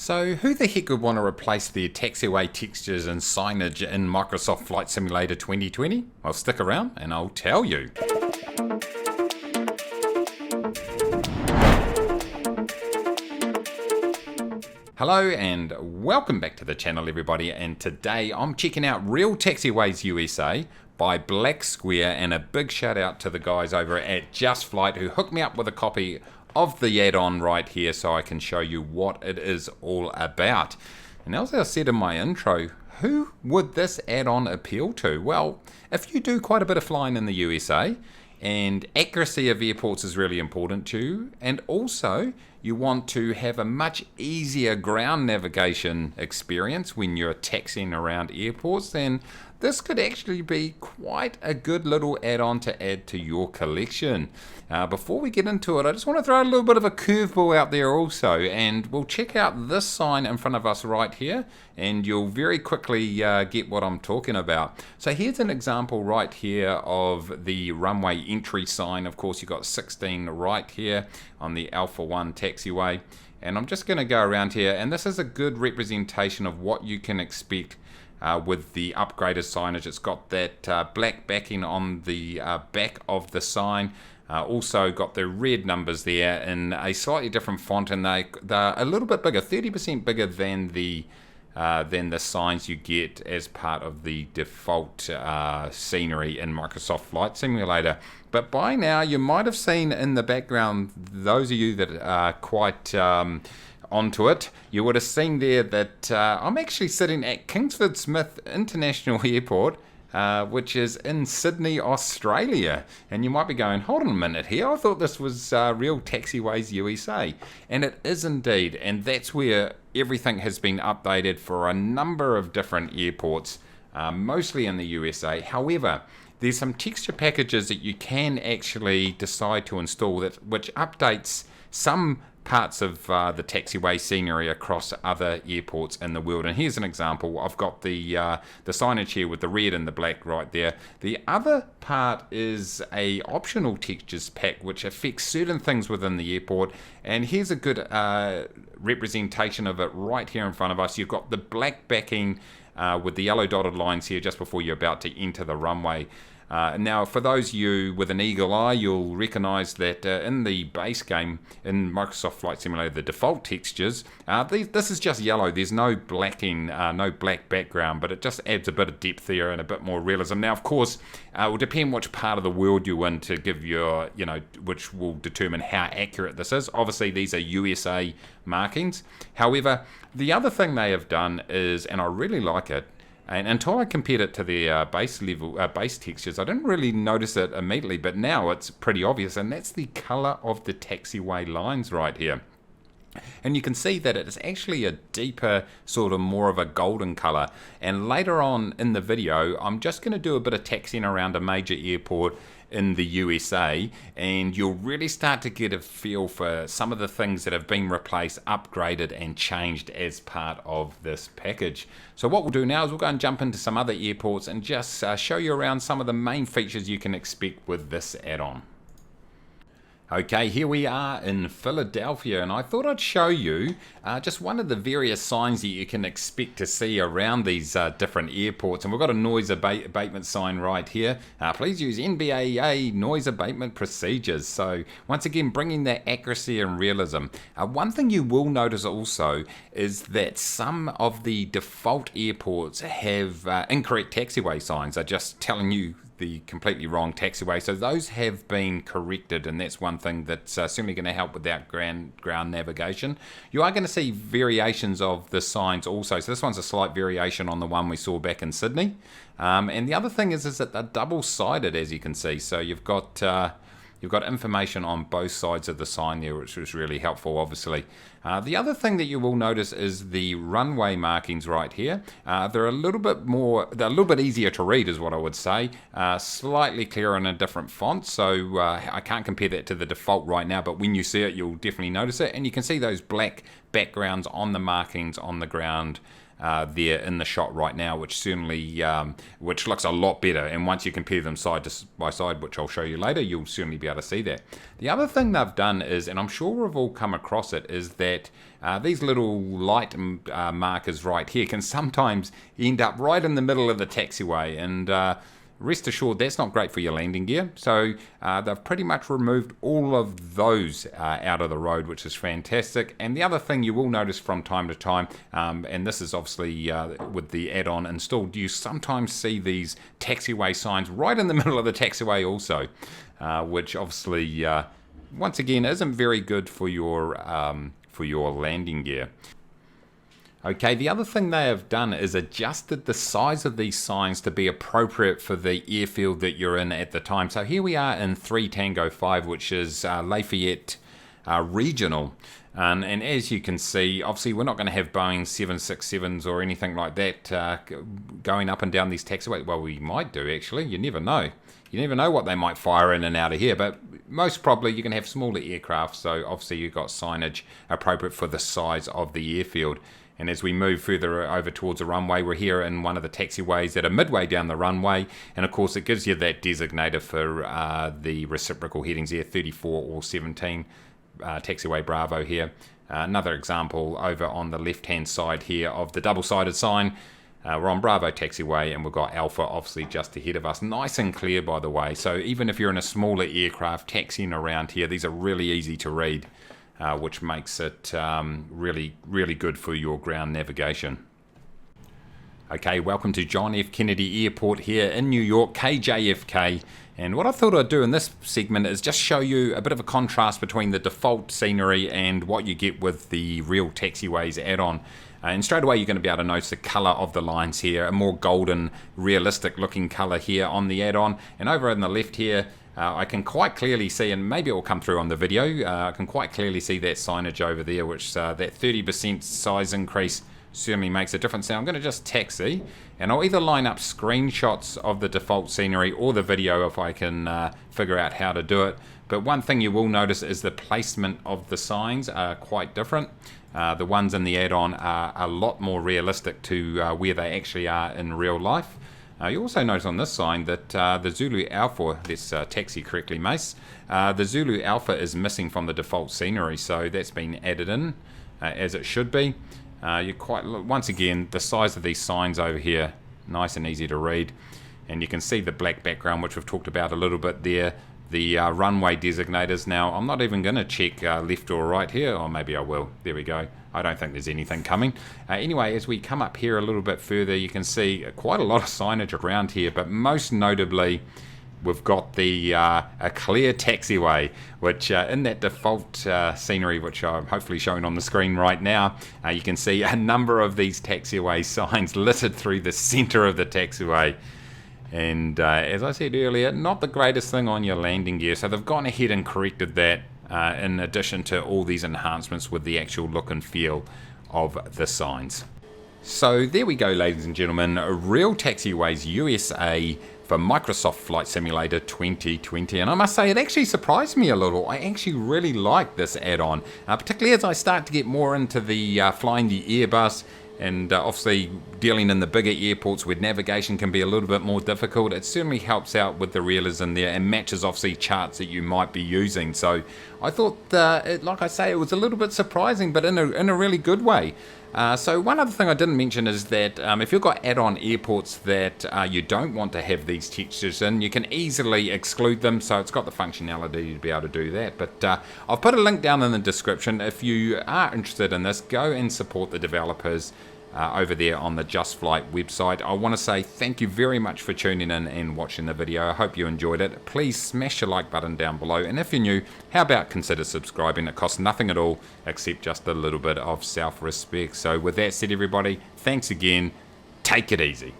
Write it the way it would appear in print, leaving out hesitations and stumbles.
So who the heck would want to replace their taxiway textures and signage in Microsoft Flight Simulator 2020? Well, stick around and I'll tell you. Hello and welcome back to the channel, everybody, and today I'm checking out Real Taxiways USA by Black Square, and a big shout out to the guys over at Just Flight who hooked me up with a copy of the add-on right here so I can show you what it is all about. And as I said in my intro, who would this add-on appeal to? Well, if you do quite a bit of flying in the USA, and accuracy of airports is really important to you, and also you want to have a much easier ground navigation experience when you're taxiing around airports, then this could actually be quite a good little add-on to add to your collection. Before we get into it, I just want to throw a little bit of a curveball out there also, and we'll check out this sign in front of us right here, and you'll very quickly get what I'm talking about. So here's an example right here of the runway entry sign. Of course, you've got 16 right here on the Alpha 1 taxiway, and I'm just going to go around here, and this is a good representation of what you can expect with the upgraded signage. It's got that black backing on the back of the sign. Also got the red numbers there in a slightly different font, and they're a little bit bigger, 30% bigger than the signs you get as part of the default scenery in Microsoft Flight Simulator. But by now you might have seen in the background, those of you that are quite onto it, you would have seen there that I'm actually sitting at Kingsford Smith International Airport, which is in Sydney, Australia. And you might be going, hold on a minute here, I thought this was Real Taxiways USA. And it is indeed, and that's where everything has been updated for a number of different airports, mostly in the USA. However, there's some texture packages that you can actually decide to install which updates some parts of the taxiway scenery across other airports in the world. And here's an example. I've got the signage here with the red and the black right there. The other part is a optional textures pack which affects certain things within the airport, and here's a good representation of it right here in front of us. You've got the black backing with the yellow dotted lines here just before you're about to enter the runway. Now, for those of you with an eagle eye, you'll recognize that in the base game, in Microsoft Flight Simulator, the default textures, this is just yellow. There's no blacking, no black background, but it just adds a bit of depth there and a bit more realism. Now, of course, it will depend which part of the world you're in to give your, which will determine how accurate this is. Obviously, these are USA markings. However, the other thing they have done is, and I really like it, and until I compared it to the base textures, I didn't really notice it immediately, but now it's pretty obvious, and that's the color of the taxiway lines right here. And you can see that it's actually a deeper, sort of more of a golden color. And later on in the video, I'm just going to do a bit of taxiing around a major airport in the USA, and you'll really start to get a feel for some of the things that have been replaced, upgraded and changed as part of this package. So what we'll do now is we'll go and jump into some other airports and just show you around some of the main features you can expect with this add-on. Okay, here we are in Philadelphia, and I thought I'd show you just one of the various signs that you can expect to see around these different airports. And we've got a noise abatement sign right here. Please use NBAA noise abatement procedures. So once again, bringing that accuracy and realism. One thing you will notice also is that some of the default airports have incorrect taxiway signs. They're just telling you the completely wrong taxiway, so those have been corrected, and that's one thing that's certainly going to help with that ground navigation. You are going to see variations of the signs also, so this one's a slight variation on the one we saw back in Sydney, and the other thing is that they're double-sided, as you can see, so you've got information on both sides of the sign there, which was really helpful, obviously. The other thing that you will notice is the runway markings right here. They're a little bit easier to read, is what I would say. Slightly clearer in a different font, so I can't compare that to the default right now, but when you see it, you'll definitely notice it. And you can see those black backgrounds on the markings on the ground there in the shot right now, which certainly which looks a lot better, and once you compare them side by side, which I'll show you later, you'll certainly be able to see that. The other thing they've done is, and I'm sure we've all come across it, is that that these little light markers right here can sometimes end up right in the middle of the taxiway, and rest assured that's not great for your landing gear. So they've pretty much removed all of those out of the road, which is fantastic. And the other thing you will notice from time to time, and this is obviously with the add-on installed, you sometimes see these taxiway signs right in the middle of the taxiway also, which obviously once again isn't very good for your landing gear. Okay, the other thing they have done is adjusted the size of these signs to be appropriate for the airfield that you're in at the time. So here we are in 3 Tango 5, which is Lafayette Regional. And as you can see, obviously we're not going to have Boeing 767s or anything like that going up and down these taxiways. Well, we might do actually, you never know. You never know what they might fire in and out of here, but most probably you can have smaller aircraft, so obviously you've got signage appropriate for the size of the airfield. And as we move further over towards the runway, we're here in one of the taxiways that are midway down the runway. And of course, it gives you that designator for the reciprocal headings here, 34 or 17, taxiway Bravo here. Another example over on the left-hand side here of the double-sided sign. We're on Bravo taxiway, and we've got Alpha obviously just ahead of us. Nice and clear, by the way. So even if you're in a smaller aircraft taxiing around here, these are really easy to read. Which makes it really, really good for your ground navigation. Okay, welcome to John F. Kennedy Airport here in New York, KJFK. And what I thought I'd do in this segment is just show you a bit of a contrast between the default scenery and what you get with the Real Taxiways add-on. And straight away you're going to be able to notice the colour of the lines here, a more golden, realistic looking colour here on the add-on. And over on the left here, I can quite clearly see, and maybe it will come through on the video, I can quite clearly see that signage over there, which that 30% size increase certainly makes a difference. Now I'm going to just taxi, and I'll either line up screenshots of the default scenery or the video if I can figure out how to do it. But one thing you will notice is the placement of the signs are quite different. The ones in the add-on are a lot more realistic to where they actually are in real life. You also notice on this sign that the Zulu Alpha, this taxi correctly, Mace, the Zulu Alpha is missing from the default scenery, so that's been added in as it should be. Once again, the size of these signs over here, nice and easy to read, and you can see the black background, which we've talked about a little bit there. The runway designators. Now, I'm not even going to check left or right here, or maybe I will. There we go. I don't think there's anything coming. Anyway, as we come up here a little bit further, you can see quite a lot of signage around here, but most notably, we've got the a clear taxiway, which in that default scenery, which I'm hopefully showing on the screen right now, you can see a number of these taxiway signs littered through the center of the taxiway. And as I said earlier, not the greatest thing on your landing gear, so they've gone ahead and corrected that in addition to all these enhancements with the actual look and feel of the signs. So there we go, ladies and gentlemen, Real Taxiways USA for Microsoft Flight Simulator 2020, and I must say it actually surprised me a little. I actually really like this add-on, particularly as I start to get more into the flying the Airbus, and obviously dealing in the bigger airports where navigation can be a little bit more difficult. It certainly helps out with the realism there and matches obviously charts that you might be using. So I thought, like I say, it was a little bit surprising, but in a really good way. So one other thing I didn't mention is that if you've got add-on airports that you don't want to have these textures in, you can easily exclude them, so it's got the functionality to be able to do that. But I've put a link down in the description. If you are interested in this, go and support the developers over there on the Just Flight website. I want to say thank you very much for tuning in and watching the video. I hope you enjoyed it. Please smash the like button down below, and if you're new, how about consider subscribing? It costs nothing at all except just a little bit of self-respect. So with that said, everybody, thanks again. Take it easy.